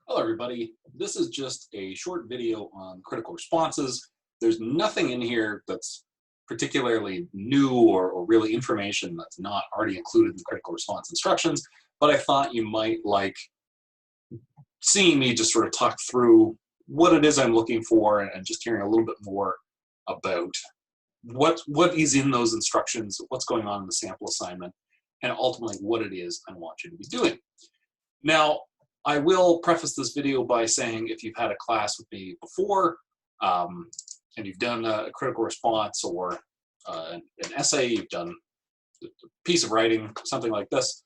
Hello everybody, this is just a short video on critical responses. There's nothing in here that's particularly new or really information that's not already included in the critical response instructions, but I thought you might like seeing me just sort of talk through what it is I'm looking for and just hearing a little bit more about what is in those instructions, what's going on in the sample assignment, and ultimately what it is I want you to be doing. Now, I will preface this video by saying if you've had a class with me before and you've done a critical response or an essay, you've done a piece of writing, something like this,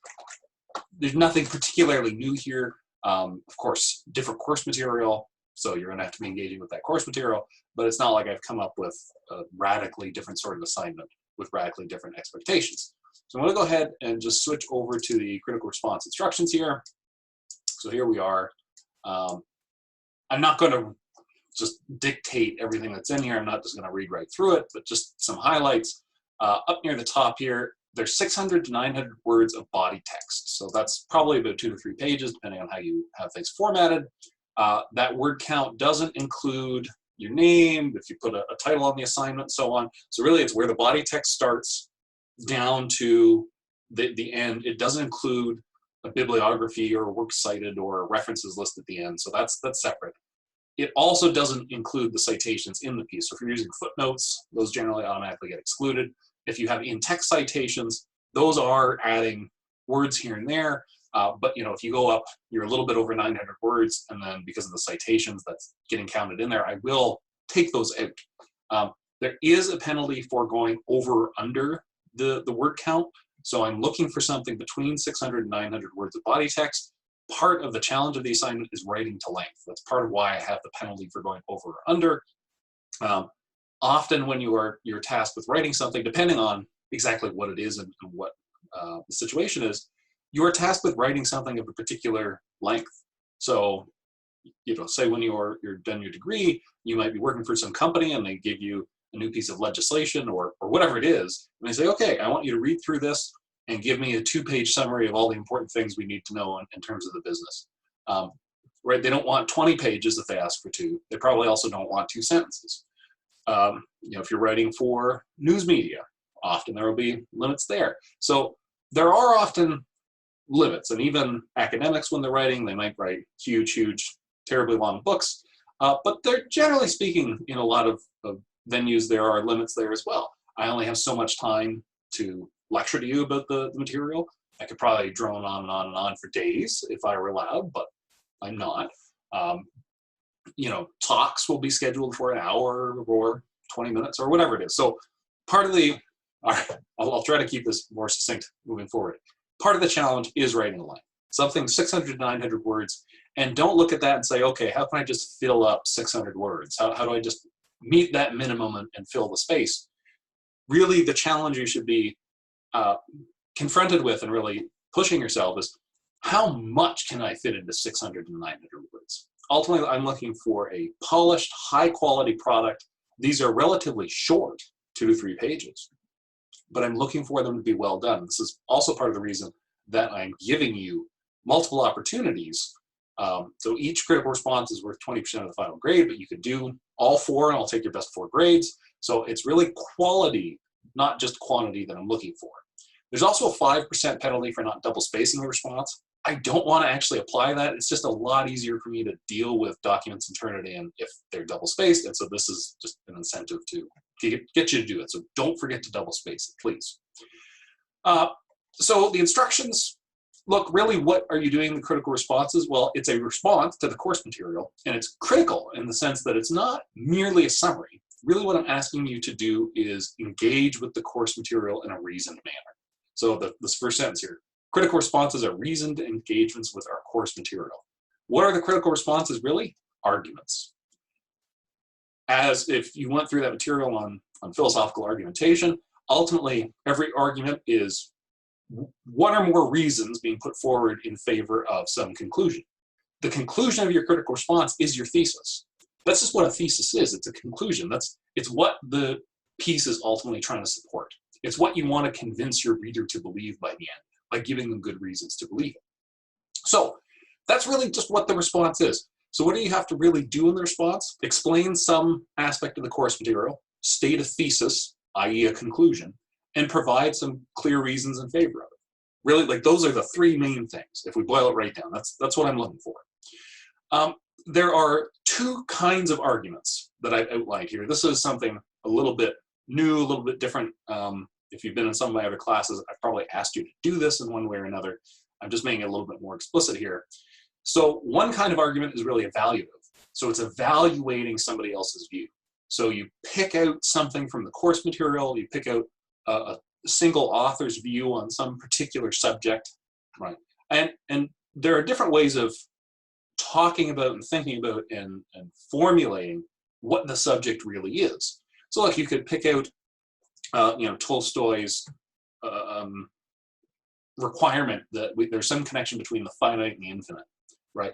there's nothing particularly new here. Of course, different course material, so you're going to have to be engaging with that course material, but it's not like I've come up with a radically different sort of assignment with radically different expectations. So I'm going to go ahead and just switch over to the critical response instructions here. So here we are. I'm not going to just dictate everything that's in here. I'm not just going to read right through it, but just some highlights. Up near the top here, there's 600 to 900 words of body text. So that's probably about 2 to 3 pages, depending on how you have things formatted. That word count doesn't include your name, if you put a title on the assignment, so on. So really it's where the body text starts down to the end. It doesn't include a bibliography or works cited or references list at the end, so that's separate. It also doesn't include the citations in the piece. So if you're using footnotes, those generally automatically get excluded. If you have in-text citations, those are adding words here and there, but if you go up, you're a little bit over 900 words, and then because of the citations that's getting counted in there, I will take those out. There is a penalty for going over or under the word count. So I'm looking for something between 600 and 900 words of body text. Part of the challenge of the assignment is writing to length. That's part of why I have the penalty for going over or under. Often when you're tasked with writing something, depending on exactly what it is and what the situation is, you are tasked with writing something of a particular length. So, say when you're done your degree, you might be working for some company and they give you a new piece of legislation or whatever it is, and they say, okay, I want you to read through this and give me a 2-page summary of all the important things we need to know in terms of the business. Right? They don't want 20 pages if they ask for 2. They probably also don't want 2 sentences. If you're writing for news media, often there will be limits there. So there are often limits, and even academics, when they're writing, they might write huge, terribly long books, but they're generally speaking, in a lot of venues, there are limits there as well. I only have so much time to lecture to you about the material. I could probably drone on and on and on for days if I were allowed, but I'm not. Talks will be scheduled for an hour or 20 minutes or whatever it is. So part of the, I'll try to keep this more succinct moving forward. Part of the challenge is writing a line, something 600 to 900 words, and don't look at that and say, okay, how can I just fill up 600 words? How do I just meet that minimum and fill the space? Really, the challenge you should be confronted with and really pushing yourself is, how much can I fit into 600 to 900 words? Ultimately, I'm looking for a polished, high-quality product. These are relatively short, 2 to 3 pages, but I'm looking for them to be well done. This is also part of the reason that I'm giving you multiple opportunities. So each critical response is worth 20% of the final grade, but you could do all 4 and I'll take your best 4 grades. So it's really quality, not just quantity, that I'm looking for. There's also a 5% penalty for not double spacing the response. I don't want to actually apply that. It's just a lot easier for me to deal with documents in Turnitin if they're double spaced, and so this is just an incentive to get you to do it. So don't forget to double space it, please. So the instructions, look, really, what are you doing in the critical responses? Well, it's a response to the course material, and it's critical in the sense that it's not merely a summary. Really what I'm asking you to do is engage with the course material in a reasoned manner. So this first sentence here, critical responses are reasoned engagements with our course material. What are the critical responses really? Arguments. As if you went through that material on philosophical argumentation, ultimately every argument is one or more reasons being put forward in favor of some conclusion. The conclusion of your critical response is your thesis. That's just what a thesis is. It's a conclusion. It's what the piece is ultimately trying to support. It's what you want to convince your reader to believe by the end, by giving them good reasons to believe it. So That's really just what the response is. So what do you have to really do in the response? Explain some aspect of the course material, state a thesis, i.e. a conclusion, and provide some clear reasons in favor of it. Really, like, those are the three main things. If we boil it right down, that's what I'm looking for. There are two kinds of arguments that I've outlined here. This is something a little bit new, a little bit different. If you've been in some of my other classes, I've probably asked you to do this in one way or another. I'm just making it a little bit more explicit here. So one kind of argument is really evaluative. So it's evaluating somebody else's view. So you pick out something from the course material, you pick out a single author's view on some particular subject, right? And there are different ways of talking about and thinking about and formulating what the subject really is. So like, you could pick out, Tolstoy's requirement that there's some connection between the finite and the infinite, right?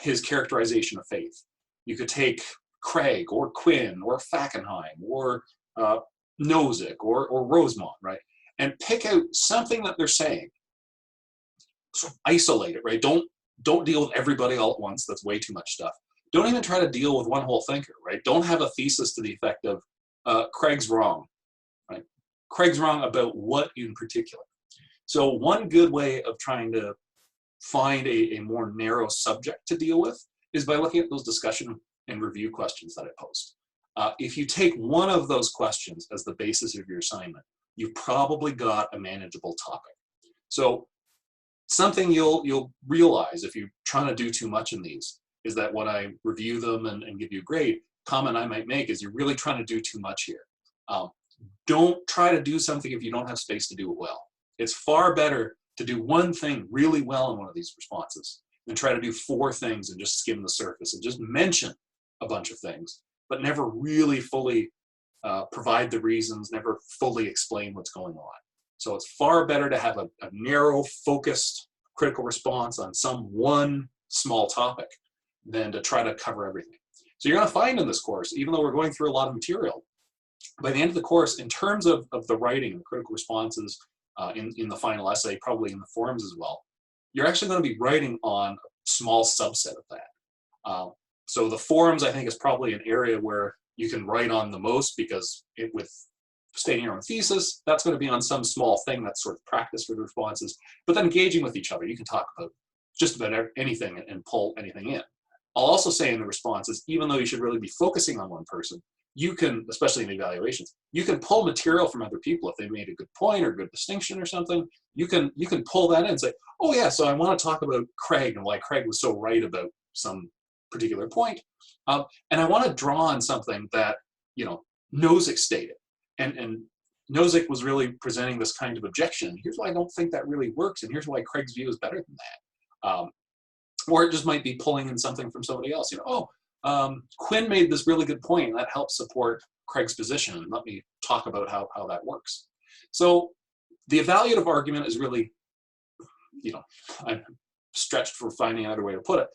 His characterization of faith. You could take Craig or Quinn or Fackenheim or Nozick or Rosemont, right? And pick out something that they're saying. So isolate it, right? Don't deal with everybody all at once. That's way too much stuff. Don't even try to deal with one whole thinker, right? Don't have a thesis to the effect of Craig's wrong, right? Craig's wrong about what in particular? So one good way of trying to find a more narrow subject to deal with is by looking at those discussion and review questions that I post. If you take one of those questions as the basis of your assignment, you've probably got a manageable topic. So something you'll realize if you're trying to do too much in these is that when I review them and give you a grade, comment I might make is you're really trying to do too much here. Don't try to do something if you don't have space to do it well. It's far better to do one thing really well in one of these responses than try to do 4 things and just skim the surface and just mention a bunch of things, but never really fully provide the reasons, never fully explain what's going on. So it's far better to have a narrow, focused critical response on some one small topic than to try to cover everything. So you're going to find in this course, even though we're going through a lot of material, by the end of the course, in terms of the writing, the critical responses, in the final essay, probably in the forums as well, you're actually going to be writing on a small subset of that. So the forums, I think, is probably an area where you can write on the most, because with stating your own thesis, that's going to be on some small thing that's sort of practice for the responses. But then engaging with each other, you can talk about just about anything and pull anything in. I'll also say in the responses, even though you should really be focusing on one person, you can, especially in the evaluations, you can pull material from other people if they made a good point or good distinction or something. You can pull that in and say, oh yeah, so I want to talk about Craig and why Craig was so right about some particular point, and I want to draw on something that Nozick stated, and Nozick was really presenting this kind of objection. Here's why I don't think that really works, and here's why Craig's view is better than that. Or it just might be pulling in something from somebody else. Quinn made this really good point, and that helps support Craig's position, and let me talk about how that works. So the evaluative argument is really, I'm stretched for finding another way to put it,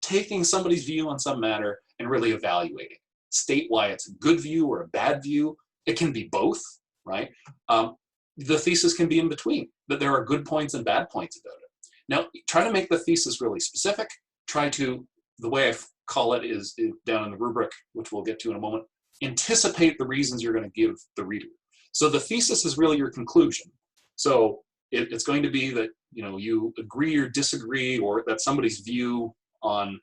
taking somebody's view on some matter and really evaluating. State why it's a good view or a bad view. It can be both, right? The thesis can be in between, that there are good points and bad points about it. Now, try to make the thesis really specific. Try to, the way I call it is down in the rubric, which we'll get to in a moment, anticipate the reasons you're going to give the reader. So the thesis is really your conclusion. So it's going to be that you agree or disagree, or that somebody's view on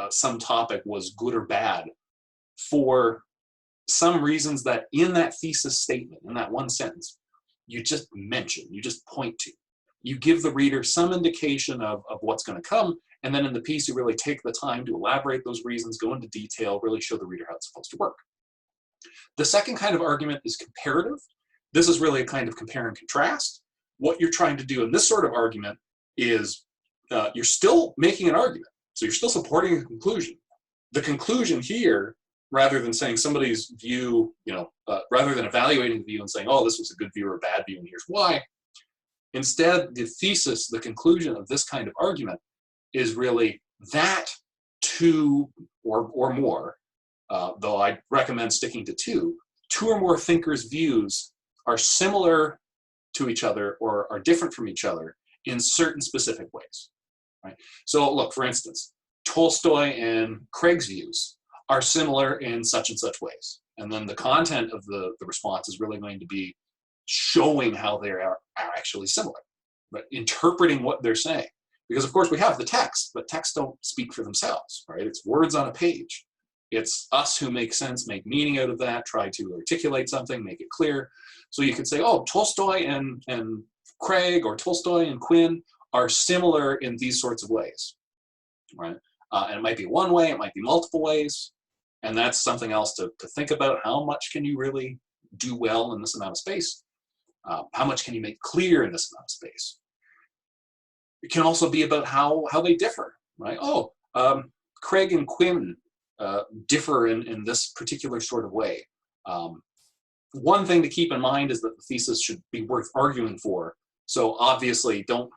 some topic was good or bad for some reasons that in that thesis statement, in that one sentence, you just mention, you just point to. You give the reader some indication of what's going to come, and then in the piece you really take the time to elaborate those reasons, go into detail, really show the reader how it's supposed to work. The second kind of argument is comparative. This is really a kind of compare and contrast. What you're trying to do in this sort of argument is you're still making an argument. So you're still supporting a conclusion. The conclusion here, rather than saying somebody's view, rather than evaluating the view and saying, oh, this was a good view or a bad view, and here's why, instead, the thesis, the conclusion of this kind of argument is really that 2 or more, though I recommend sticking to 2 or more thinkers' views are similar to each other or are different from each other in certain specific ways. right? So look, for instance, Tolstoy and Craig's views are similar in such and such ways. And then the content of the response is really going to be showing how they are actually similar, but interpreting what they're saying. Because of course we have the text, but texts don't speak for themselves, right? It's words on a page. It's us who make sense, make meaning out of that, try to articulate something, make it clear. So you could say, oh, Tolstoy and Craig, or Tolstoy and Quinn are similar in these sorts of ways, right? And it might be one way, it might be multiple ways. And that's something else to think about. How much can you really do well in this amount of space? How much can you make clear in this amount of space? It can also be about how they differ, right? Oh, Craig and Quinn differ in this particular sort of way. One thing to keep in mind is that the thesis should be worth arguing for. So obviously, don't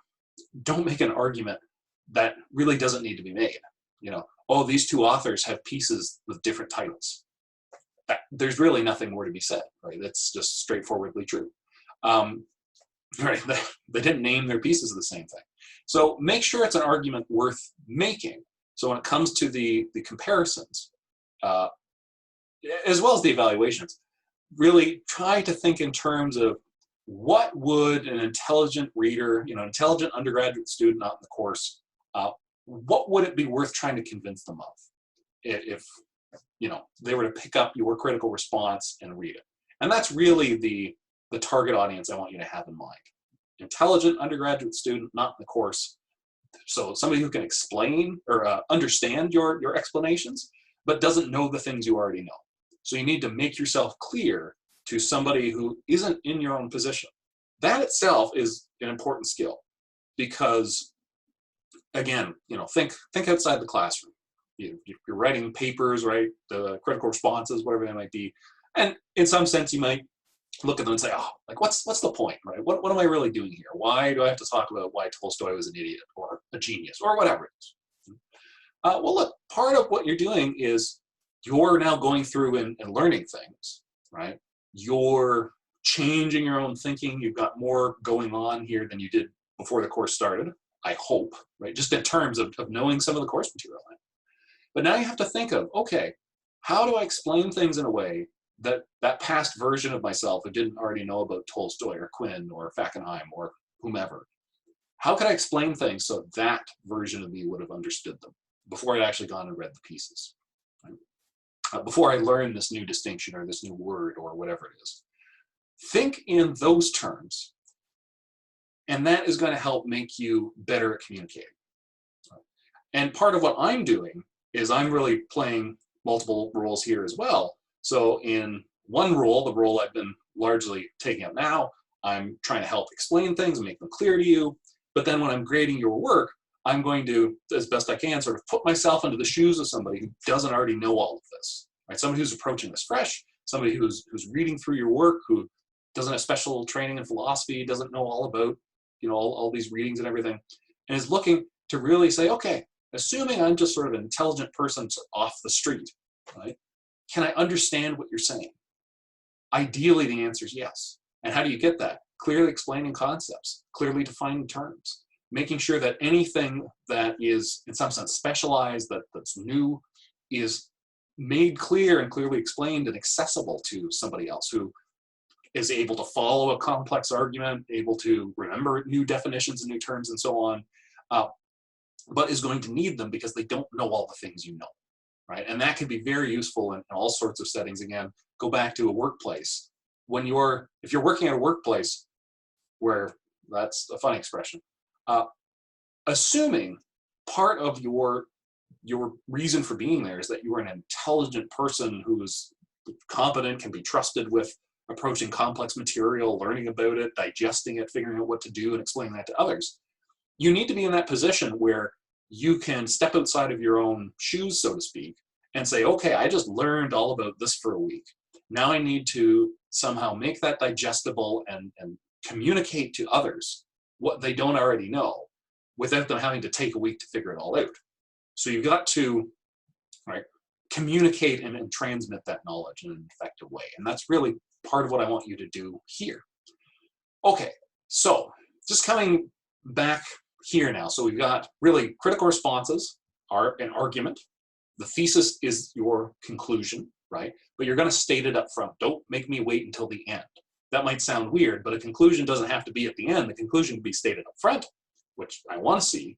make an argument that really doesn't need to be made. You know, oh, these two authors have pieces with different titles. There's really nothing more to be said, right? That's just straightforwardly true. Right? They didn't name their pieces the same thing. So make sure it's an argument worth making. So when it comes to the comparisons, as well as the evaluations, really try to think in terms of what would an intelligent reader, you know, intelligent undergraduate student not in the course, what would it be worth trying to convince them of if you know, they were to pick up your critical response and read it? And that's really the target audience I want you to have in mind. Intelligent undergraduate student, not in the course. So somebody who can explain or understand your explanations, but doesn't know the things you already know. So you need to make yourself clear to somebody who isn't in your own position. That itself is an important skill, because again, you know, think outside the classroom. You're writing papers, right? The critical responses, whatever they might be, and in some sense, you might look at them and say, oh, like what's the point, right? What am I really doing here? Why do I have to talk about why Tolstoy was an idiot or a genius or whatever it is? Well, look, part of what you're doing is you're now going through and learning things, right? You're changing your own thinking. You've got more going on here than you did before the course started, I hope, right? Just in terms of knowing some of the course material. But now you have to think of, okay, how do I explain things in a way that past version of myself who didn't already know about Tolstoy or Quinn or Fackenheim or whomever, how could I explain things so that version of me would have understood them before I'd actually gone and read the pieces, right? Before I learned this new distinction or this new word or whatever it is. Think in those terms, and that is going to help make you better at communicating. And part of what I'm doing is I'm really playing multiple roles here as well. So in one role, the role I've been largely taking up now, I'm trying to help explain things and make them clear to you. But then when I'm grading your work, I'm going to, as best I can, sort of put myself into the shoes of somebody who doesn't already know all of this, right? Somebody who's approaching this fresh, somebody who's reading through your work, who doesn't have special training in philosophy, doesn't know all about, you know, all these readings and everything, and is looking to really say, okay, assuming I'm just sort of an intelligent person off the street, right? Can I understand what you're saying? Ideally, the answer is yes. And how do you get that? Clearly explaining concepts, clearly defining terms, making sure that anything that is in some sense specialized, that's new, is made clear and clearly explained and accessible to somebody else who is able to follow a complex argument, able to remember new definitions and new terms and so on, but is going to need them because they don't know all the things you know, right? And that can be very useful in all sorts of settings. Again, go back to a workplace. If you're working at a workplace where, that's a funny expression, assuming part of your reason for being there is that you are an intelligent person who's competent, can be trusted with approaching complex material, learning about it, digesting it, figuring out what to do, and explaining that to others. You need to be in that position where you can step outside of your own shoes, so to speak, and say, okay, I just learned all about this for a week. Now I need to somehow make that digestible and communicate to others what they don't already know without them having to take a week to figure it all out. So you've got to, right, communicate and transmit that knowledge in an effective way. And that's really part of what I want you to do here. Okay, so just coming back here now. So we've got really critical responses are an argument. The thesis is your conclusion, right? But you're going to state it up front. Don't make me wait until the end. That might sound weird, but a conclusion doesn't have to be at the end. The conclusion can be stated up front, which I want to see.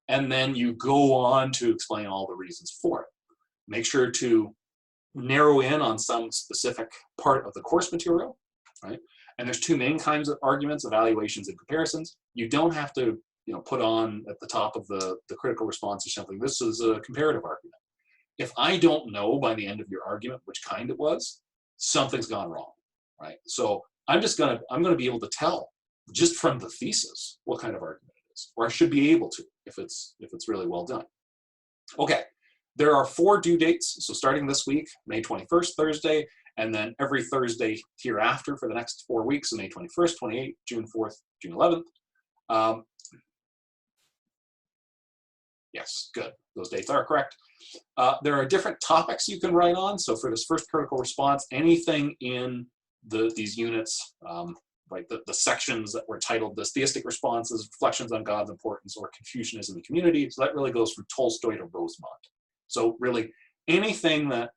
And then you go on to explain all the reasons for it. Make sure to narrow in on some specific part of the course material, right? And there's two main kinds of arguments: evaluations and comparisons. You don't have to, put on at the top of the critical response or something, this is a comparative argument. If I don't know by the end of your argument which kind it was, something's gone wrong, right? So I'm gonna be able to tell just from the thesis what kind of argument it is, or I should be able to if it's really well done. Okay, there are 4 due dates. So starting this week, May 21st, Thursday, and then every Thursday hereafter for the next 4 weeks, so May 21st, 28th, June 4th, June 11th. Yes, good. Those dates are correct. There are different topics you can write on. So for this first critical response, anything in these units, like the sections that were titled "This Theistic Responses, Reflections on God's Importance, or Confucianism in the Community." So that really goes from Tolstoy to Rosemont. So really anything that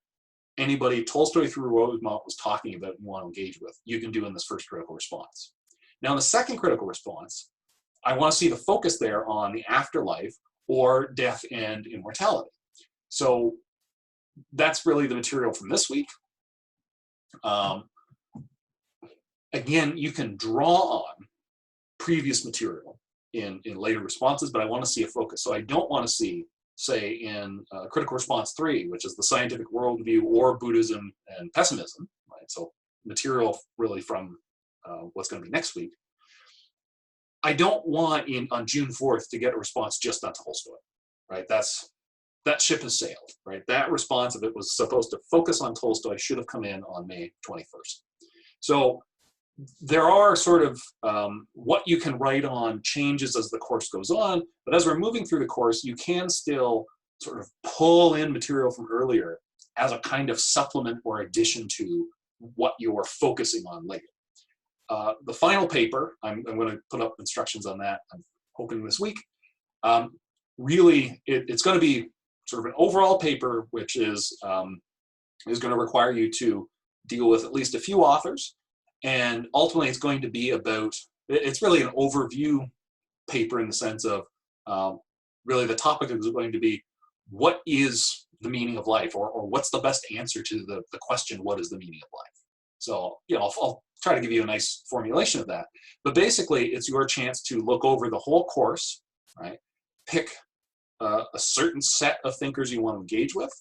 anybody Tolstoy through Rosemont was talking about and you want to engage with, you can do in this first critical response. Now in the second critical response, I want to see the focus there on the afterlife or death and immortality. So that's really the material from this week. Again, you can draw on previous material in later responses, but I want to see a focus. So I don't want to see, say, in critical response 3, which is the scientific worldview or Buddhism and pessimism, right? So material really from what's going to be next week. I don't want on June 4th to get a response just on Tolstoy, right? That ship has sailed, right? That response, if it was supposed to focus on Tolstoy, should have come in on May 21st. So there are sort of what you can write on changes as the course goes on, but as we're moving through the course, you can still sort of pull in material from earlier as a kind of supplement or addition to what you're focusing on later. The final paper, I'm going to put up instructions on that, I'm hoping this week. Really, it's going to be sort of an overall paper, which is going to require you to deal with at least a few authors. And ultimately, it's going to be about, it's really an overview paper in the sense of really the topic is going to be, what is the meaning of life? Or what's the best answer to the question, what is the meaning of life? So, I'll try to give you a nice formulation of that. But basically, it's your chance to look over the whole course, right? Pick a certain set of thinkers you want to engage with.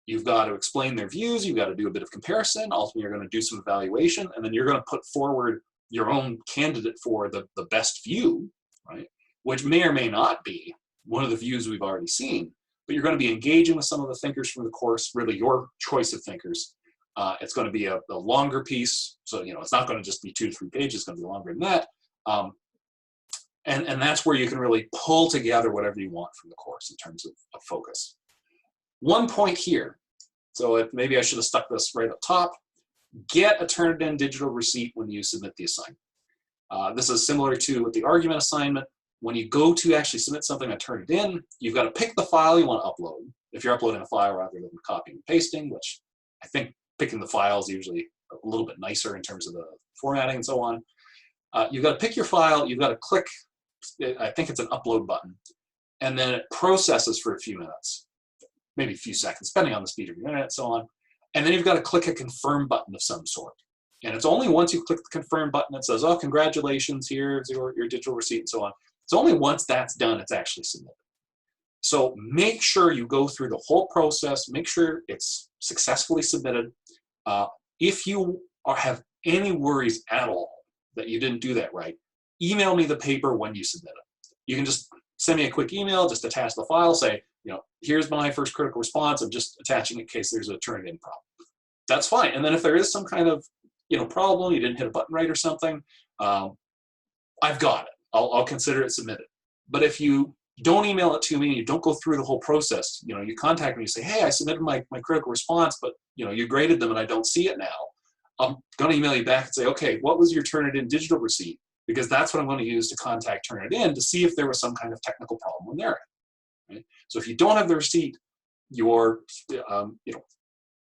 You've got to explain their views. You've got to do a bit of comparison. Ultimately, you're going to do some evaluation, and then you're going to put forward your own candidate for the best view, right? Which may or may not be one of the views we've already seen, but you're going to be engaging with some of the thinkers from the course, really your choice of thinkers. It's going to be a longer piece, so it's not going to just be 2 to 3 pages. It's going to be longer than that, and that's where you can really pull together whatever you want from the course in terms of focus. One point here, so maybe I should have stuck this right up top. Get a Turnitin digital receipt when you submit the assignment. This is similar to with the argument assignment. When you go to actually submit something on Turnitin, you've got to pick the file you want to upload. If you're uploading a file rather than copying and pasting, which I think picking the file is usually a little bit nicer in terms of the formatting and so on. You've got to pick your file, you've got to click, I think it's an upload button, and then it processes for a few minutes, maybe a few seconds, depending on the speed of your internet and so on. And then you've got to click a confirm button of some sort. And it's only once you click the confirm button that says, oh, congratulations, here's your digital receipt and so on. It's only once that's done, it's actually submitted. So make sure you go through the whole process, make sure it's successfully submitted. If you have any worries at all that you didn't do that right, email me the paper when you submit it. You can just send me a quick email, just attach the file, say, here's my first critical response, I'm just attaching it in case there's a Turnitin problem. That's fine. And then if there is some kind of problem, you didn't hit a button right or something, I've got it. I'll consider it submitted. But if you don't email it to me, you don't go through the whole process, you contact me, you say, hey, I submitted my critical response, but you graded them and I don't see it now. I'm going to email you back and say, okay, what was your Turnitin digital receipt? because that's what I'm going to use to contact Turnitin to see if there was some kind of technical problem on their end. Right? So if you don't have the receipt, you're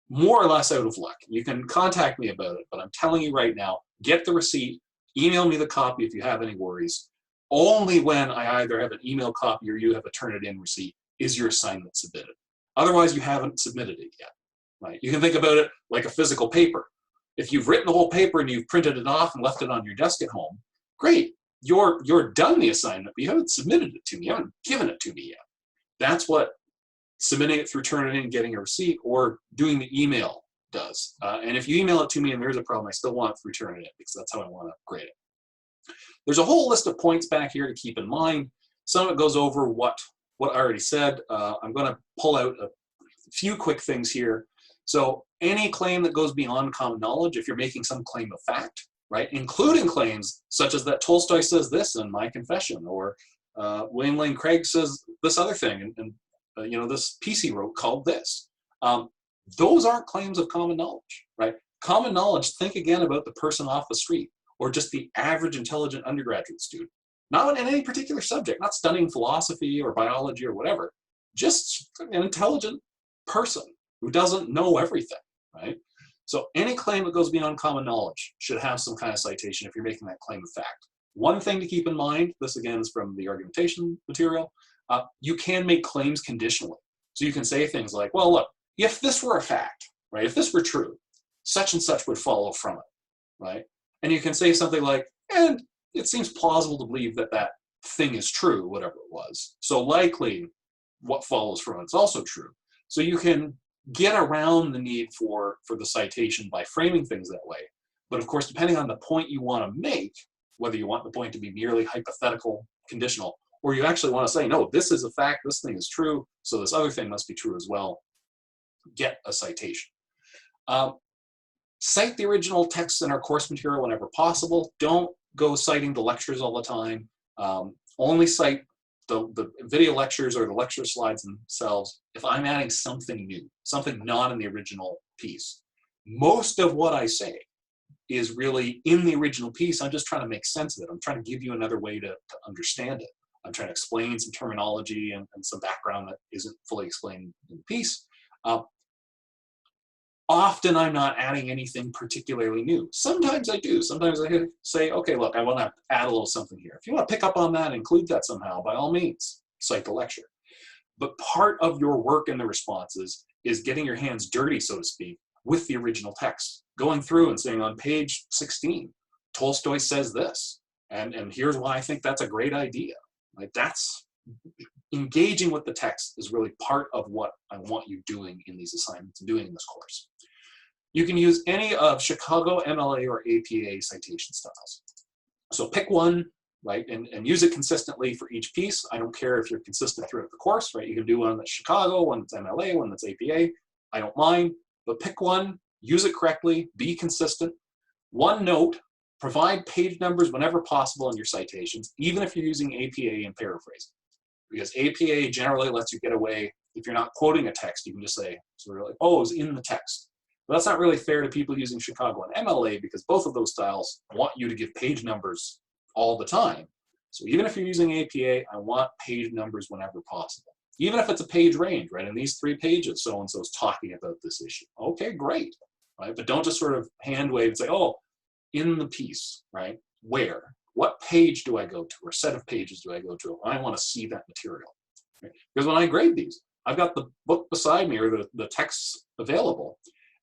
more or less out of luck. You can contact me about it, but I'm telling you right now, get the receipt, email me the copy if you have any worries. Only when I either have an email copy or you have a Turnitin receipt is your assignment submitted. Otherwise, you haven't submitted it yet. Right? You can think about it like a physical paper. If you've written the whole paper and you've printed it off and left it on your desk at home, great. You're done the assignment, but you haven't submitted it to me. You haven't given it to me yet. That's what submitting it through Turnitin, getting a receipt, or doing the email does. And if you email it to me and there's a problem, I still want it through Turnitin because that's how I want to grade it. There's a whole list of points back here to keep in mind. Some of it goes over what I already said. I'm going to pull out a few quick things here. So any claim that goes beyond common knowledge, if you're making some claim of fact, right, including claims such as that Tolstoy says this in My Confession, or William Lane Craig says this other thing, and this piece he wrote called this. Those aren't claims of common knowledge, right? Common knowledge, think again about the person off the street, or just the average intelligent undergraduate student. Not in any particular subject, not studying philosophy or biology or whatever, just an intelligent person who doesn't know everything, right? So any claim that goes beyond common knowledge should have some kind of citation if you're making that claim of fact. One thing to keep in mind, this again is from the argumentation material, you can make claims conditionally. So you can say things like, well, look, if this were a fact, right, if this were true, such and such would follow from it, right? And you can say something like, and it seems plausible to believe that that thing is true, whatever it was. So likely what follows from it is also true. So you can get around the need for the citation by framing things that way. But of course, depending on the point you want to make, whether you want the point to be merely hypothetical, conditional, or you actually want to say, no, this is a fact, this thing is true, so this other thing must be true as well, get a citation. Cite the original text in our course material whenever possible. Don't go citing the lectures all the time. Only cite the video lectures or the lecture slides themselves if I'm adding something new, something not in the original piece. Most of what I say is really in the original piece. I'm just trying to make sense of it. I'm trying to give you another way to understand it. I'm trying to explain some terminology and some background that isn't fully explained in the piece. Often I'm not adding anything particularly new. Sometimes I do. Sometimes I say, okay, look, I want to add a little something here. If you want to pick up on that and include that somehow, by all means, cite the lecture. But part of your work in the responses is getting your hands dirty, so to speak, with the original text. Going through and saying on page 16, Tolstoy says this, and here's why I think that's a great idea. Like, that's engaging with the text is really part of what I want you doing in these assignments and doing in this course. You can use any of Chicago, MLA, or APA citation styles. So pick one, right, and use it consistently for each piece. I don't care if you're consistent throughout the course, right? You can do one that's Chicago, one that's MLA, one that's APA. I don't mind, but pick one, use it correctly, be consistent. One note, provide page numbers whenever possible in your citations, even if you're using APA and Paraphrase. Because APA generally lets you get away, if you're not quoting a text, you can just say, sort of like, oh, it was in the text. But that's not really fair to people using Chicago and MLA, because both of those styles want you to give page numbers all the time. So even if you're using APA, I want page numbers whenever possible. Even if it's a page range, right? In these 3 pages, so-and-so is talking about this issue. Okay, great, right? But don't just sort of hand wave and say, oh, in the piece, right? Where? What page do I go to, or set of pages do I go to? I want to see that material. Right? Because when I grade these, I've got the book beside me, or the text available,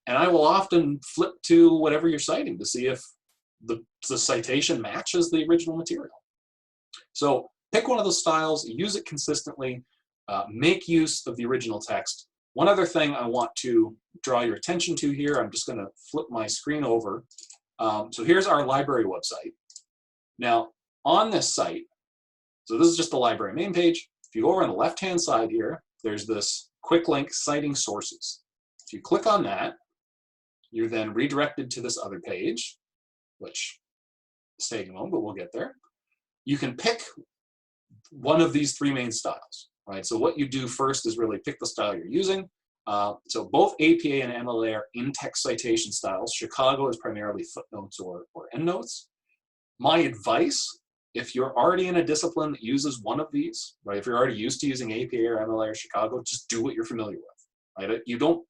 and I will often flip to whatever you're citing to see if the citation matches the original material. So pick one of those styles, use it consistently, make use of the original text. One other thing I want to draw your attention to here, I'm just going to flip my screen over. So here's our library website. Now, on this site, so this is just the library main page. If you go over on the left-hand side here, there's this quick link, citing sources. If you click on that, you're then redirected to this other page, which is taking a moment, but we'll get there. You can pick one of these 3 main styles, right? So what you do first is really pick the style you're using. So both APA and MLA are in-text citation styles. Chicago is primarily footnotes or endnotes. My advice, if you're already in a discipline that uses one of these, right? If you're already used to using APA or MLA or Chicago, just do what you're familiar with, right? You don't,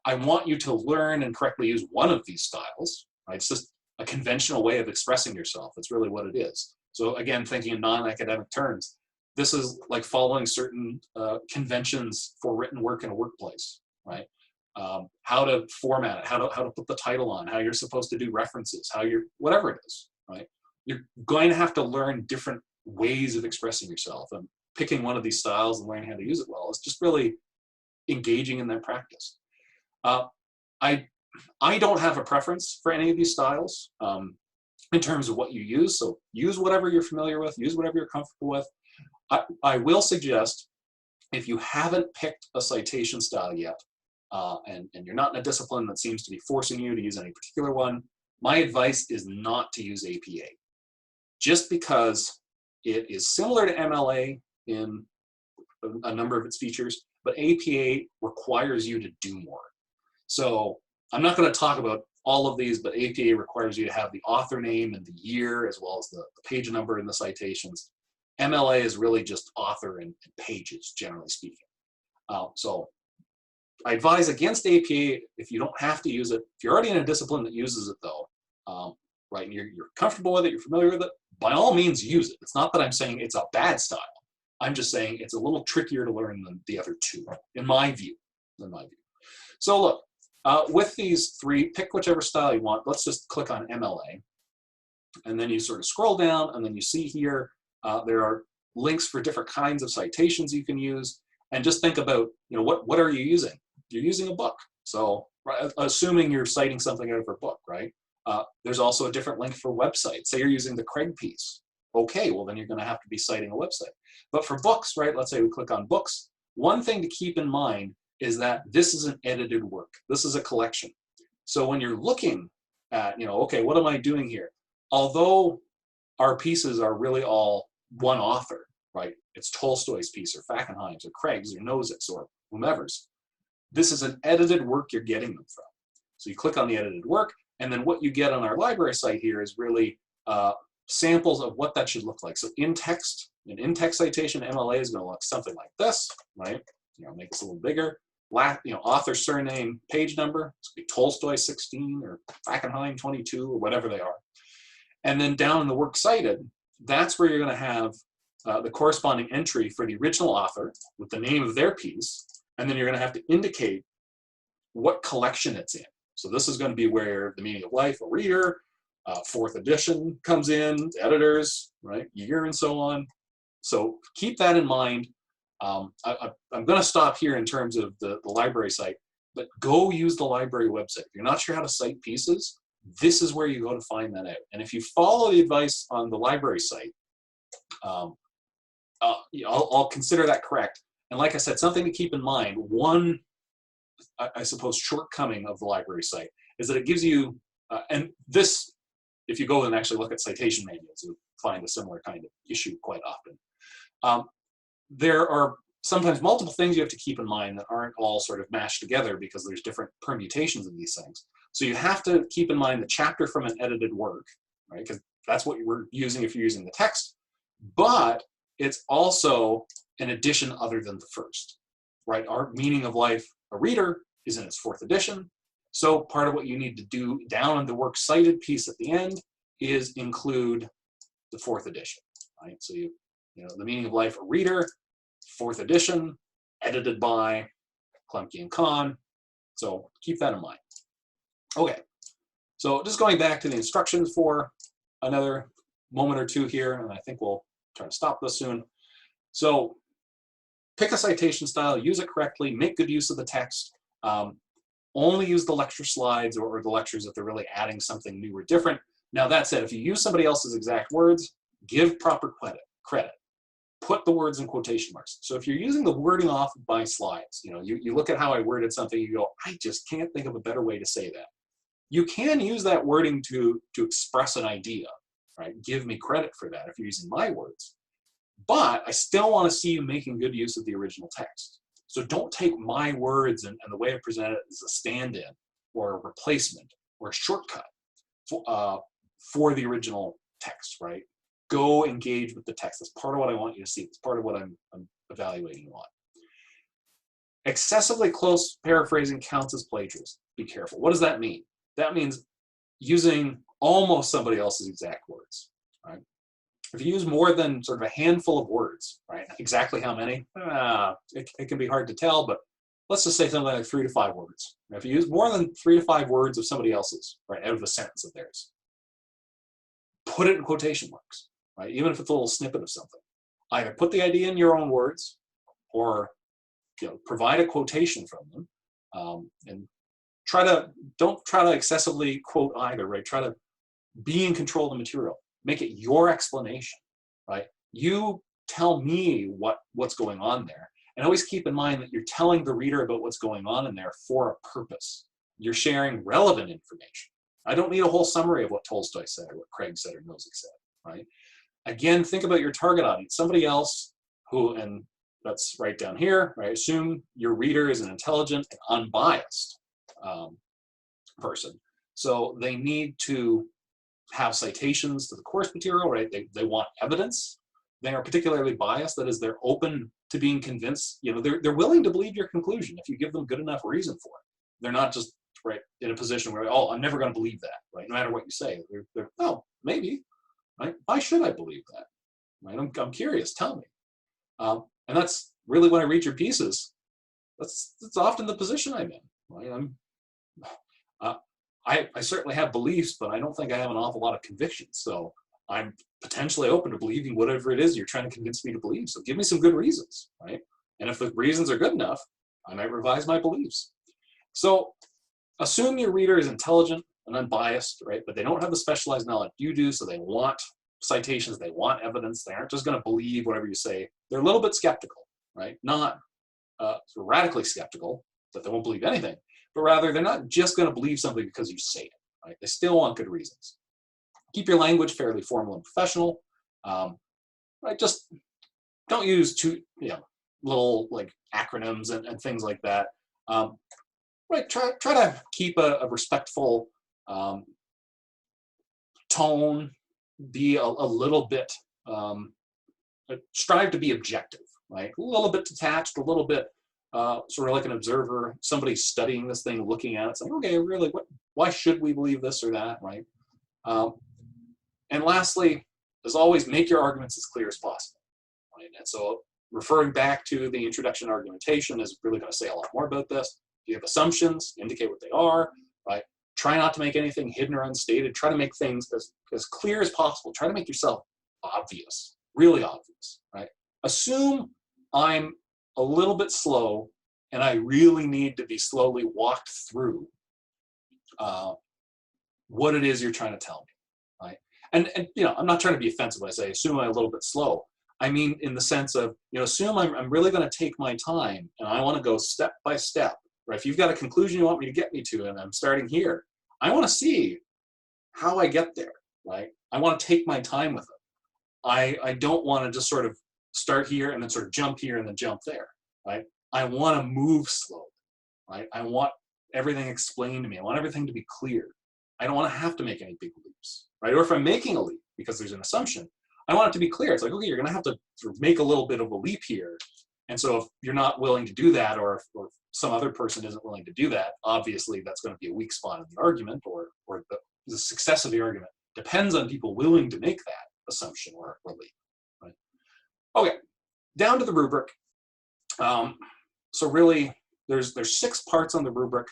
I want you to learn and correctly use one of these styles, right? It's just a conventional way of expressing yourself. That's really what it is. So again, thinking in non-academic terms, this is like following certain conventions for written work in a workplace, right? How to format it, how to put the title on, how you're supposed to do references, how you're, whatever it is, right? You're going to have to learn different ways of expressing yourself, and picking one of these styles and learning how to use it well is just really engaging in that practice. I don't have a preference for any of these styles in terms of what you use, so use whatever you're familiar with, use whatever you're comfortable with. I will suggest, if you haven't picked a citation style yet, and you're not in a discipline that seems to be forcing you to use any particular one, my advice is not to use APA. Just because it is similar to MLA in a number of its features, but APA requires you to do more. So I'm not going to talk about all of these, but APA requires you to have the author name and the year, as well as the page number in the citations. MLA is really just author and pages, generally speaking. So I advise against APA if you don't have to use it. If you're already in a discipline that uses it, though, right, and you're comfortable with it, you're familiar with it, by all means use it. It's not that I'm saying it's a bad style. I'm just saying it's a little trickier to learn than the other two, in my view. So look, with these three, pick whichever style you want. Let's just click on MLA. And then you sort of scroll down, and then you see here, there are links for different kinds of citations you can use. And just think about, you know, what are you using? You're using a book. So assuming you're citing something out of a book, right? There's also a different link for websites. Say you're using the Craig piece. Okay, well then you're going to have to be citing a website. But for books, right, let's say we click on books. One thing to keep in mind is that this is an edited work. This is a collection. So when you're looking at, you know, okay, what am I doing here? Although our pieces are really all one author, right? It's Tolstoy's piece or Fackenheim's or Craig's or Nozick's or whomever's. This is an edited work you're getting them from. So you click on the edited work, and then what you get on our library site here is really samples of what that should look like. So in text, an in-text citation, MLA is going to look something like this, right? You know, make this a little bigger. You know, author, surname, page number. It's going to be Tolstoy 16 or Fackenheim 22 or whatever they are. And then down in the works cited, that's where you're going to have the corresponding entry for the original author with the name of their piece. And then you're going to have to indicate what collection it's in. So this is going to be where The Meaning of Life, a reader, 4th edition comes in, editors, right, year and so on. So keep that in mind. I'm going to stop here in terms of the library site, but go use the library website. If you're not sure how to cite pieces, this is where you go to find that out. And if you follow the advice on the library site, I'll consider that correct. And like I said, something to keep in mind, one, I suppose, shortcoming of the library site is that it gives you, and this, if you go and actually look at citation manuals, you'll find a similar kind of issue quite often. There are sometimes multiple things you have to keep in mind that aren't all sort of mashed together because there's different permutations of these things. So you have to keep in mind the chapter from an edited work, right? Because that's what we're using if you're using the text. But it's also an edition other than the first, right? Our Meaning of Life, a reader, is in its 4th edition. So part of what you need to do down in the works cited piece at the end is include the 4th edition, right? So you know, The Meaning of Life, a reader, 4th edition, edited by Klemke and Kahn. So keep that in mind. Okay, so just going back to the instructions for another moment or two here, and I think we'll try to stop this soon. So pick a citation style, use it correctly, make good use of the text. Only use the lecture slides or the lectures if they're really adding something new or different. Now that said, if you use somebody else's exact words, give proper credit. Put the words in quotation marks. So if you're using the wording off of my slides, you know, you look at how I worded something, you go, I just can't think of a better way to say that. You can use that wording to express an idea, right? Give me credit for that if you're using my words. But I still want to see you making good use of the original text. So don't take my words and the way I present it as a stand-in or a replacement or a shortcut for the original text, right? Go engage with the text. That's part of what I want you to see. It's part of what I'm evaluating you on. Excessively close paraphrasing counts as plagiarism. Be careful. What does that mean? That means using almost somebody else's exact words, right? If you use more than sort of a handful of words, right? Exactly how many? It can be hard to tell, but let's just say something like 3 to 5 words. Now, if you use more than 3 to 5 words of somebody else's, right, out of a sentence of theirs, put it in quotation marks, right? Even if it's a little snippet of something. Either put the idea in your own words, or provide a quotation from them, and don't try to excessively quote either, right? Try to be in control of the material. Make it your explanation, right? You tell me what's going on there. And always keep in mind that you're telling the reader about what's going on in there for a purpose. You're sharing relevant information. I don't need a whole summary of what Tolstoy said or what Craig said or Nozick said, right? Again, think about your target audience, somebody else who, and that's right down here, right? Assume your reader is an intelligent and unbiased person. So they need to have citations to the course material, right? They want evidence. They are particularly biased. That is, they're open to being convinced. They're willing to believe your conclusion if you give them good enough reason for it. They're not just right in a position where, oh, I'm never going to believe that, right? No matter what you say. They're oh, maybe, right? Why should I believe that? Right? I'm curious. Tell me. And that's really, when I read your pieces, that's often the position I'm in. Right? I certainly have beliefs, but I don't think I have an awful lot of convictions. So I'm potentially open to believing whatever it is you're trying to convince me to believe. So give me some good reasons, right? And if the reasons are good enough, I might revise my beliefs. So assume your reader is intelligent and unbiased, right? But they don't have the specialized knowledge you do, so they want citations, they want evidence. They aren't just going to believe whatever you say. They're a little bit skeptical, right? Not sort of radically skeptical that they won't believe anything, but rather they're not just going to believe something because you say it, right? They still want good reasons. Keep your language fairly formal and professional, right? Just don't use too little like acronyms and things like that. Right? Try to keep a respectful tone. Be a little bit strive to be objective, right? A little bit detached, a little bit sort of like an observer, somebody studying this thing, looking at it, saying, okay, really, why should we believe this or that, right? And lastly, as always, make your arguments as clear as possible, right? And so referring back to the introduction to argumentation is really going to say a lot more about this. If you have assumptions, indicate what they are, right? Try not to make anything hidden or unstated. Try to make things as clear as possible. Try to make yourself obvious, really obvious, right? Assume I'm a little bit slow and I really need to be slowly walked through what it is you're trying to tell me, right? And I'm not trying to be offensive when I say assume I'm a little bit slow. I mean in the sense of, assume I'm really going to take my time and I want to go step by step, right? If you've got a conclusion you want me to get me to and I'm starting here, I want to see how I get there, right? I want to take my time with it. I don't want to just sort of start here and then sort of jump here and then jump there, right? I want to move slowly, right? I want everything explained to me. I want everything to be clear. I don't want to have to make any big leaps, right? Or if I'm making a leap because there's an assumption, I want it to be clear. It's like, okay, you're going to have to sort of make a little bit of a leap here. And so if you're not willing to do that, or if some other person isn't willing to do that, obviously that's going to be a weak spot in the argument, or the success of the argument depends on people willing to make that assumption or leap, right? Okay, down to the rubric. So really, there's 6 parts on the rubric.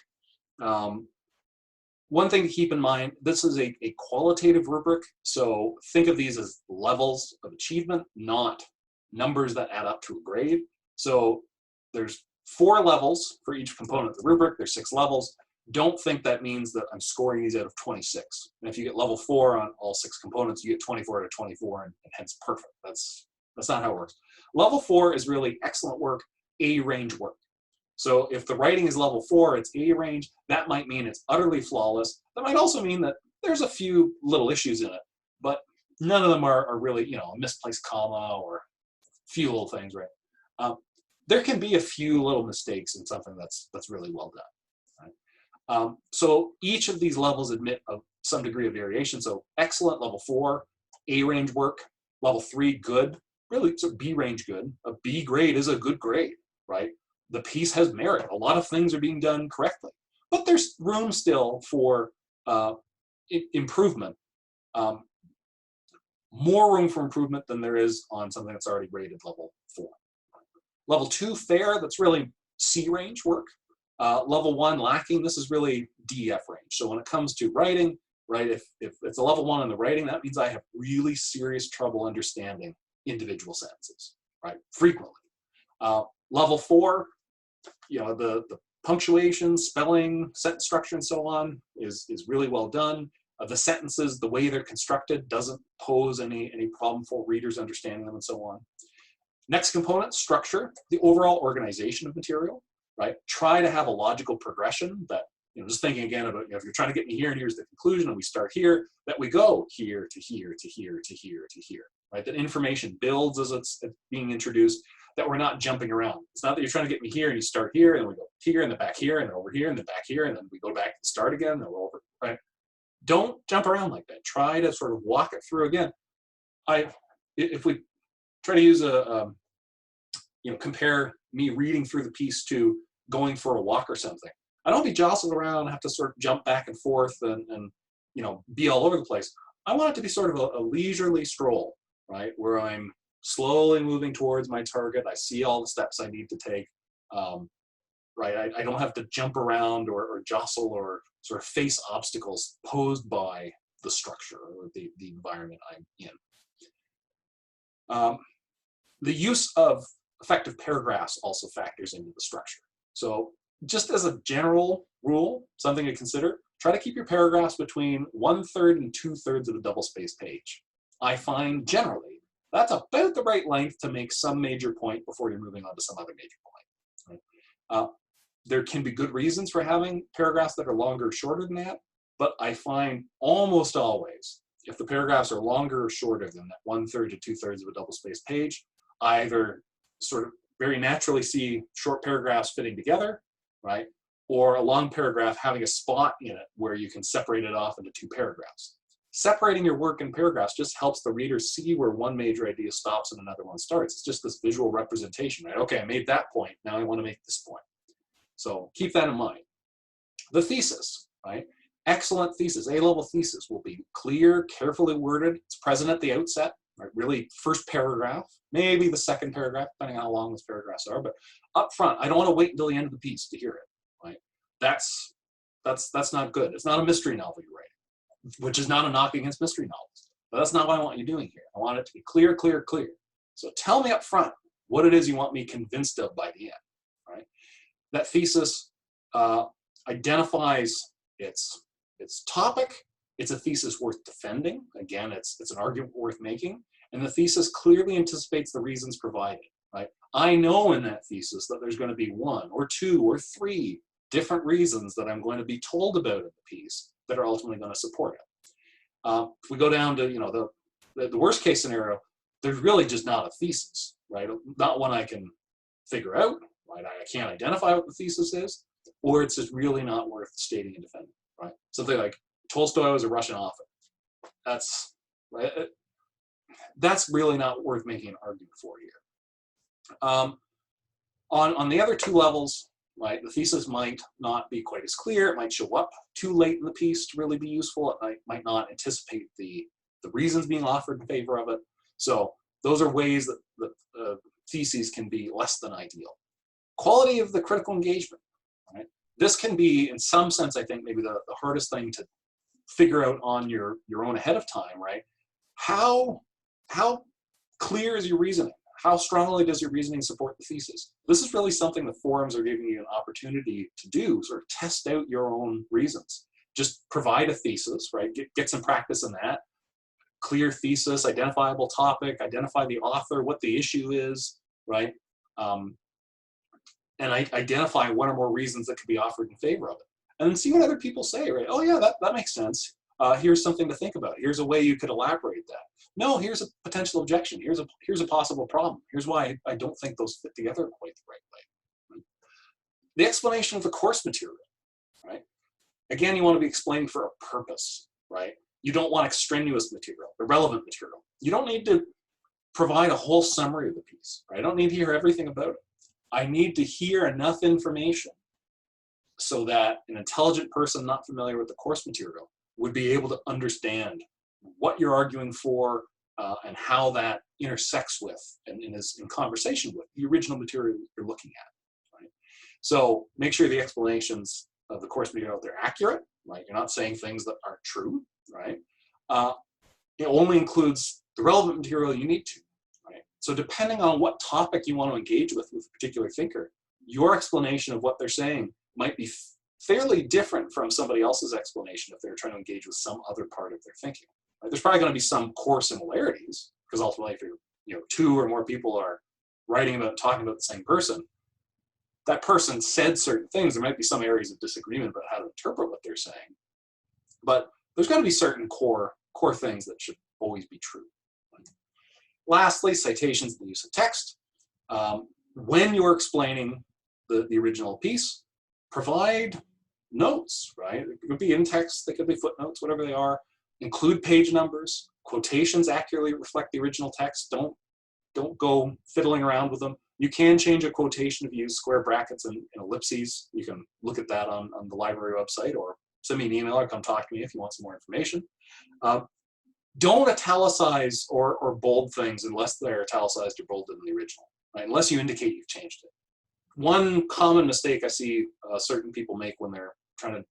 One thing to keep in mind, this is a qualitative rubric, so think of these as levels of achievement, not numbers that add up to a grade. So there's 4 levels for each component of the rubric. There's 6 levels. Don't think that means that I'm scoring these out of 26. And if you get level 4 on all 6 components, you get 24 out of 24, and hence perfect. That's not how it works. Level 4 is really excellent work, A range work. So if the writing is level 4, it's A range, that might mean it's utterly flawless. That might also mean that there's a few little issues in it, but none of them are really, a misplaced comma or a few little things, right? There can be a few little mistakes in something that's really well done, right? So each of these levels admit of some degree of variation. So excellent, level 4, A range work. Level 3, good. Really, so B range, good. A B grade is a good grade, right? The piece has merit. A lot of things are being done correctly. But there's room still for improvement. More room for improvement than there is on something that's already rated level 4. Level 2, fair, that's really C range work. Level 1, lacking, this is really D, F range. So when it comes to writing, right, if it's a level 1 in the writing, that means I have really serious trouble understanding individual sentences, right, frequently. Level 4, you know, the punctuation, spelling, sentence structure, and so on is really well done. The sentences, the way they're constructed, doesn't pose any problem for readers understanding them, and so on. Next component, structure, the overall organization of material, right? Try to have a logical progression that, you know, just thinking again about, you know, if you're trying to get me here and here's the conclusion and we start here, that we go here to here to here to here to here, right? That information builds as it's being introduced, that we're not jumping around. It's not that you're trying to get me here and you start here and we go here and then back here and then over here and then back here and then we go back to the start again and then we're over, right? Don't jump around like that. Try to sort of walk it through again. If we try to use you know, compare me reading through the piece to going for a walk or something, I don't be jostled around, have to sort of jump back and forth and you know, be all over the place. I want it to be sort of a leisurely stroll, right, where I'm slowly moving towards my target. I see all the steps I need to take, right? I don't have to jump around or jostle or sort of face obstacles posed by the structure or the environment I'm in. The use of effective paragraphs also factors into the structure. So just as a general rule, something to consider, try to keep your paragraphs between 1/3 and 2/3 of the double-spaced page. I find generally that's about the right length to make some major point before you're moving on to some other major point. Right? There can be good reasons for having paragraphs that are longer or shorter than that, but I find almost always, if the paragraphs are longer or shorter than that 1/3 to 2/3 of a double-spaced page, I either sort of very naturally see short paragraphs fitting together, right? Or a long paragraph having a spot in it where you can separate it off into 2 paragraphs. Separating your work in paragraphs just helps the reader see where one major idea stops and another one starts. It's just this visual representation, right? Okay, I made that point, now I want to make this point. So keep that in mind. The thesis, right? Excellent thesis, A-level thesis will be clear, carefully worded. It's present at the outset, right? Really first paragraph, maybe the second paragraph, depending on how long those paragraphs are, but up front, I don't want to wait until the end of the piece to hear it, right? That's not good. It's not a mystery novel you're writing, which is not a knock against mystery novels, but that's not what I want you doing here. I want it to be clear, clear, clear. So tell me up front what it is you want me convinced of by the end, right? That thesis identifies its topic. It's a thesis worth defending. Again, it's an argument worth making. And the thesis clearly anticipates the reasons provided, right? I know in that thesis that there's going to be 1 or 2 or 3 different reasons that I'm going to be told about in the piece that are ultimately going to support it. If we go down to, you know, the worst case scenario, there's really just not a thesis, right? Not one I can figure out, right? I can't identify what the thesis is, or it's just really not worth stating and defending, right? Something like Tolstoy was a Russian author. That's right. That's really not worth making an argument for here. On the other 2 levels, right, the thesis might not be quite as clear. It might show up too late in the piece to really be useful. It might not anticipate the reasons being offered in favor of it. So those are ways that theses can be less than ideal. Quality of the critical engagement, right? This can be, in some sense, I think, maybe the hardest thing to figure out on your own ahead of time, right? How clear is your reasoning? How strongly does your reasoning support the thesis? This is really something the forums are giving you an opportunity to do, sort of test out your own reasons. Just provide a thesis, right? Get some practice in that. Clear thesis, identifiable topic, identify the author, what the issue is, right? And identify 1 or more reasons that could be offered in favor of it. And then see what other people say, right? Oh yeah, that makes sense. Here's something to think about. Here's a way you could elaborate that. No, here's a potential objection. Here's a possible problem. Here's why I don't think those fit together quite the right way. Right? The explanation of the course material, right? Again, you want to be explaining for a purpose, right? You don't want extraneous material, irrelevant material. You don't need to provide a whole summary of the piece. Right? I don't need to hear everything about it. I need to hear enough information so that an intelligent person not familiar with the course material would be able to understand what you're arguing for and how that intersects with and is in conversation with the original material you're looking at. Right? So make sure the explanations of the course material, they're accurate. Right? You're not saying things that aren't true. Right? It only includes the relevant material you need to. Right? So depending on what topic you want to engage with a particular thinker, your explanation of what they're saying might be fairly different from somebody else's explanation if they're trying to engage with some other part of their thinking. Right? There's probably going to be some core similarities, because ultimately if you're, two or more people are writing about, talking about the same person, that person said certain things. There might be some areas of disagreement about how to interpret what they're saying, but there's going to be certain core things that should always be true. Right? Lastly, citations and the use of text. When you're explaining the original piece, provide notes, right? It could be in text, they could be footnotes, whatever they are. Include page numbers. Quotations accurately reflect the original text. Don't go fiddling around with them. You can change a quotation if you use square brackets and ellipses. You can look at that on the library website, or send me an email or come talk to me if you want some more information. Don't italicize or bold things unless they're italicized or bolded in the original, right? Unless you indicate you've changed it. One common mistake I see certain people make when they're trying to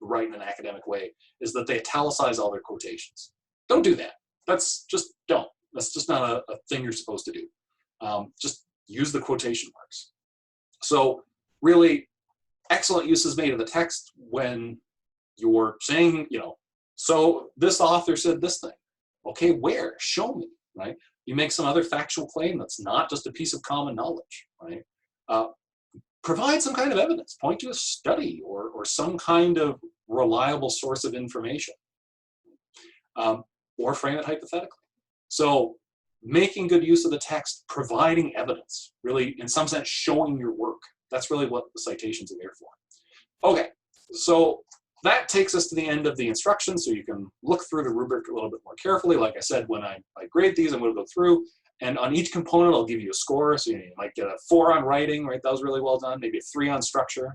write in an academic way is that they italicize all their quotations. Don't do that. That's just don't. That's just not a thing you're supposed to do. Just use the quotation marks. So really, excellent use is made of the text when you're saying, so this author said this thing. Okay, where? Show me, right? You make some other factual claim that's not just a piece of common knowledge, right? Provide some kind of evidence. Point to a study or some kind of reliable source of information, or frame it hypothetically. So making good use of the text, providing evidence, really, in some sense, showing your work. That's really what the citations are there for. Okay, so that takes us to the end of the instructions, so you can look through the rubric a little bit more carefully. Like I said, when I grade these, I'm going to go through, and on each component, I'll give you a score. So you might get a 4 on writing, right? That was really well done. Maybe a 3 on structure.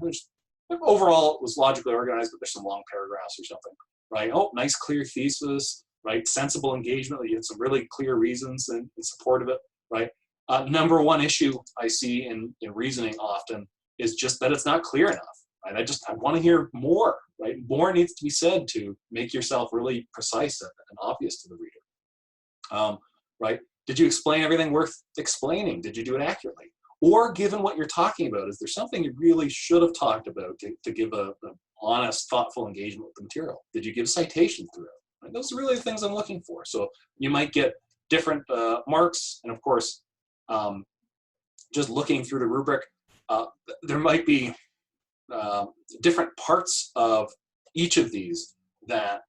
Overall, it was logically organized, but there's some long paragraphs or something, right? Oh, nice, clear thesis, right? Sensible engagement. You had some really clear reasons in support of it, right? Number one issue I see in reasoning often is just that it's not clear enough. Right? I want to hear more, right? More needs to be said to make yourself really precise and obvious to the reader, right? Did you explain everything worth explaining? Did you do it accurately? Or given what you're talking about, is there something you really should have talked about to give an honest, thoughtful engagement with the material? Did you give citations through it? Right? Those are really the things I'm looking for. So you might get different marks, and of course, just looking through the rubric, there might be different parts of each of these that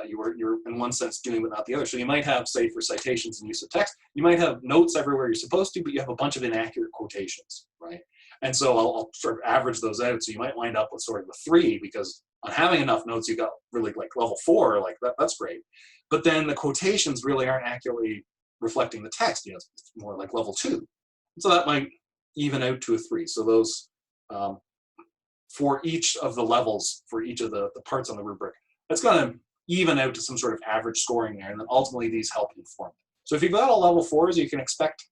you're in one sense doing but not the other. So you might have, say, for citations and use of text, you might have notes everywhere you're supposed to, but you have a bunch of inaccurate quotations, right? And so I'll sort of average those out. So you might wind up with sort of a 3, because on having enough notes, you got really like level 4, like that's great. But then the quotations really aren't accurately reflecting the text. It's more like level 2. So that might even out to a 3. So those, for each of the levels, for each of the parts on the rubric, that's going to even out to some sort of average scoring there, and then ultimately these help inform it. So if you've got all level 4s, you can expect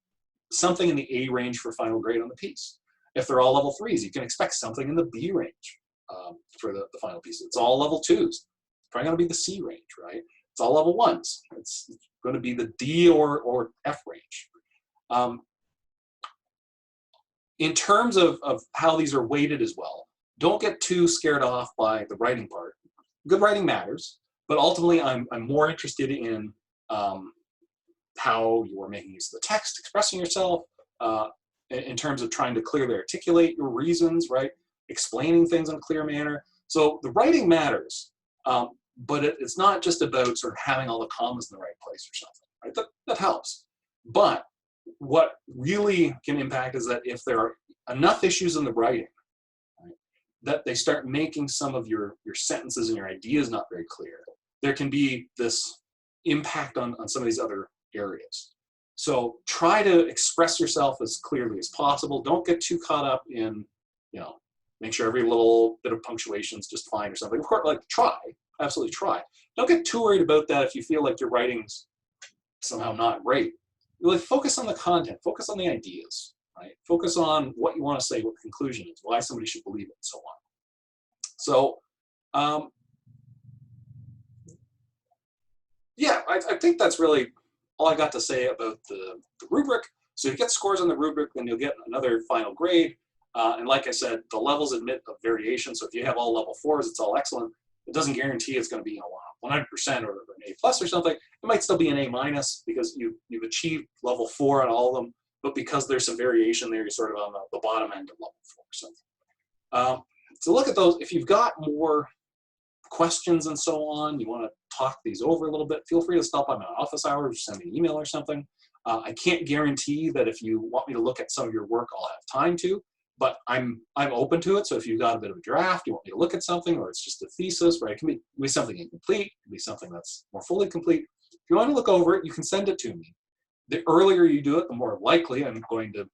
something in the A range for final grade on the piece. If they're all level 3s, you can expect something in the B range for the final piece. It's all level 2s. It's probably going to be the C range, right? It's all level 1s. It's going to be the D or F range. In terms of how these are weighted as well, don't get too scared off by the writing part. Good writing matters, but ultimately I'm more interested in how you are making use of the text, expressing yourself, in terms of trying to clearly articulate your reasons, right? Explaining things in a clear manner. So the writing matters, but it's not just about sort of having all the commas in the right place or something, right? That helps. But what really can impact is that if there are enough issues in the writing, right, that they start making some of your sentences and your ideas not very clear, there can be this impact on some of these other areas. So try to express yourself as clearly as possible. Don't get too caught up in, you know, make sure every little bit of punctuation is just fine or something. Of course, like try, absolutely try. Don't get too worried about that if you feel like your writing's somehow not great. Really focus on the content, focus on the ideas, right? Focus on what you want to say, what the conclusion is, why somebody should believe it, and so on. So, yeah, I think that's really all I got to say about the rubric. So you get scores on the rubric, then you'll get another final grade. And like I said, the levels admit of variation. So if you have all level 4s, it's all excellent. It doesn't guarantee it's going to be 100% or an A+ or something. It might still be an A- because you've achieved level 4 on all of them. But because there's some variation there, you're sort of on the bottom end of level 4 or something. So look at those. If you've got more questions and so on, you want to talk these over a little bit, feel free to stop by my office hours or send me an email or something. I can't guarantee that if you want me to look at some of your work, I'll have time to, but I'm open to it. So if you've got a bit of a draft, you want me to look at something, or it's just a thesis, right? It can be something incomplete, it can be something that's more fully complete. If you want to look over it, you can send it to me. The earlier you do it, the more likely I'm going to,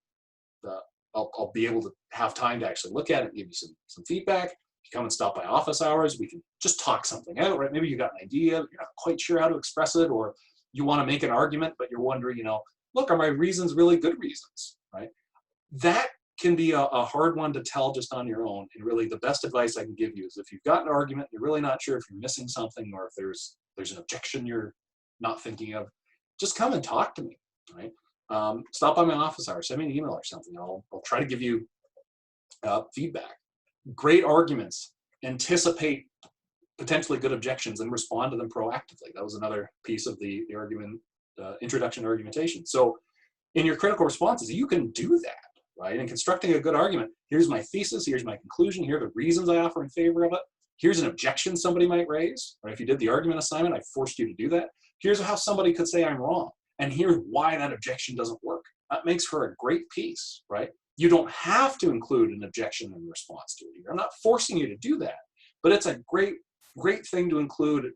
I'll be able to have time to actually look at it and give you some feedback. If you come and stop by office hours, we can just talk something out, right? Maybe you got an idea, you're not quite sure how to express it, or you want to make an argument, but you're wondering, you know, look, are my reasons really good reasons, right? That can be a hard one to tell just on your own. And really the best advice I can give you is if you've got an argument, you're really not sure if you're missing something or if there's an objection you're not thinking of, just come and talk to me, right? Stop by my office hours, send me an email or something. I'll try to give you feedback. Great arguments, anticipate potentially good objections and respond to them proactively. That was another piece of the argument, introduction to argumentation. So in your critical responses, you can do that, right? In constructing a good argument, here's my thesis, here's my conclusion, here are the reasons I offer in favor of it. Here's an objection somebody might raise, right? If you did the argument assignment, I forced you to do that. Here's how somebody could say I'm wrong. And here's why that objection doesn't work. That makes for a great piece, right? You don't have to include an objection in response to it. I'm not forcing you to do that, but it's a great thing to include. It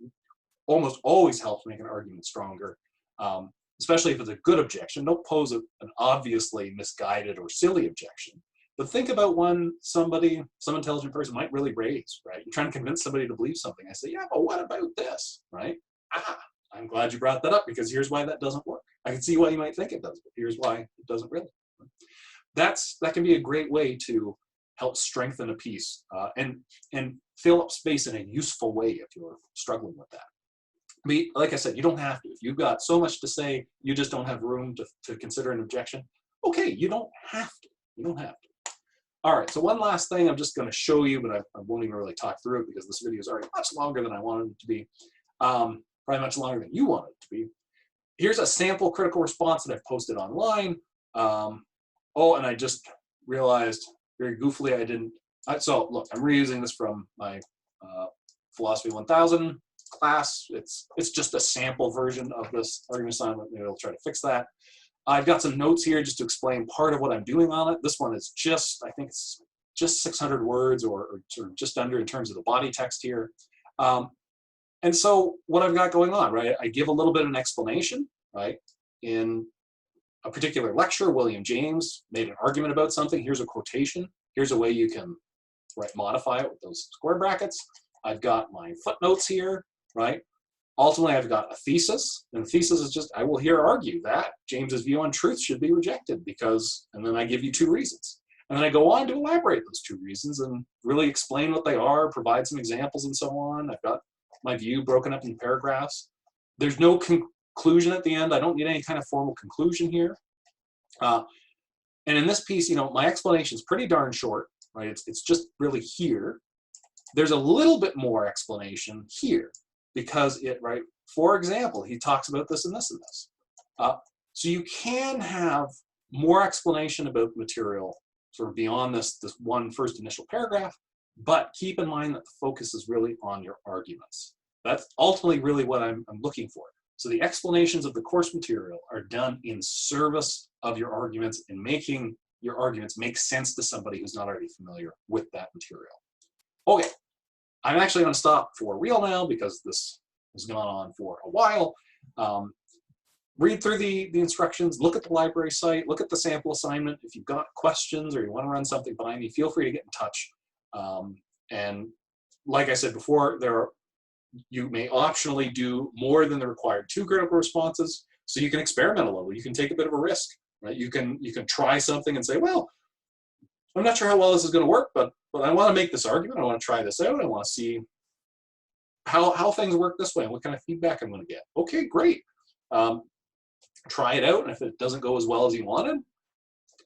almost always helps make an argument stronger, especially if it's a good objection. Don't pose an obviously misguided or silly objection, but think about one some intelligent person might really raise, right? You're trying to convince somebody to believe something. I say, yeah, but what about this, right? I'm glad you brought that up because here's why that doesn't work. I can see why you might think it does, but here's why it doesn't really. That can be a great way to help strengthen a piece and fill up space in a useful way if you're struggling with that. But like I said, you don't have to. If you've got so much to say, you just don't have room to consider an objection, okay, you don't have to. You don't have to. All right, so one last thing I'm just going to show you, but I won't even really talk through it because this video is already much longer than I wanted it to be. Probably much longer than you want it to be. Here's a sample critical response that I've posted online. Oh, and I just realized very goofily I didn't. So look, I'm reusing this from my Philosophy 1000 class. It's just a sample version of this argument assignment. Maybe I'll try to fix that. I've got some notes here just to explain part of what I'm doing on it. This one is just, I think it's just 600 words or sort of just under in terms of the body text here. And so what I've got going on, right, I give a little bit of an explanation, right? In a particular lecture, William James made an argument about something. Here's a quotation. Here's a way you can modify it with those square brackets. I've got my footnotes here, right? Ultimately, I've got a thesis, and the thesis is just, I will here argue that James's view on truth should be rejected because, and then I give you 2 reasons. And then I go on to elaborate those 2 reasons and really explain what they are, provide some examples and so on. I've got my view broken up in paragraphs. There's no conclusion at the end. I don't need any kind of formal conclusion here. And in this piece, you know, my explanation is pretty darn short, right? It's just really here. There's a little bit more explanation here because it, right, for example, he talks about this and this and this. So you can have more explanation about the material sort of beyond this one first initial paragraph, but keep in mind that the focus is really on your arguments. That's ultimately really what I'm looking for. So the explanations of the course material are done in service of your arguments and making your arguments make sense to somebody who's not already familiar with that material. Okay, I'm actually going to stop for real now because this has gone on for a while. Read through the instructions, look at the library site, look at the sample assignment. If you've got questions or you want to run something by me, feel free to get in touch. And like I said before, you may optionally do more than the required 2 critical responses, so you can experiment a little. You can take a bit of a risk, right? You can try something and say, well, I'm not sure how well this is going to work, but I want to make this argument. I want to try this out. I want to see how things work this way and what kind of feedback I'm going to get. Okay, great. Try it out, and if it doesn't go as well as you wanted,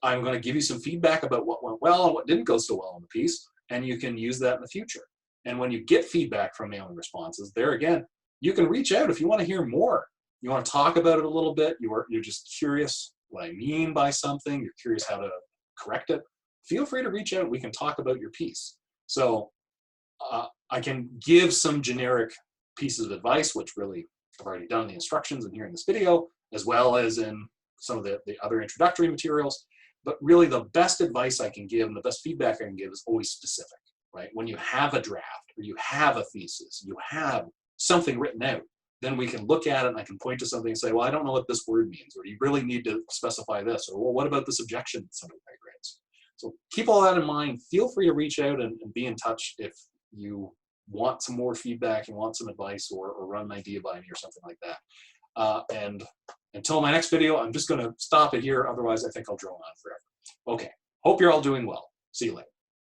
I'm going to give you some feedback about what went well and what didn't go so well in the piece, and you can use that in the future. And when you get feedback from mailing responses, there again, you can reach out if you want to hear more. You want to talk about it a little bit. You're just curious what I mean by something. You're curious how to correct it. Feel free to reach out. We can talk about your piece. So I can give some generic pieces of advice, which really I've already done in the instructions and here in this video, as well as in some of the other introductory materials. But really the best advice I can give and the best feedback I can give is always specific, right? When you have a draft or you have a thesis, you have something written out, then we can look at it and I can point to something and say, well, I don't know what this word means, or you really need to specify this, or well, what about this objection that somebody might raise? So keep all that in mind. Feel free to reach out and be in touch if you want some more feedback, you want some advice, or run an idea by me or something like that. And until my next video, I'm just going to stop it here. Otherwise, I think I'll drone on forever. Okay. Hope you're all doing well. See you later.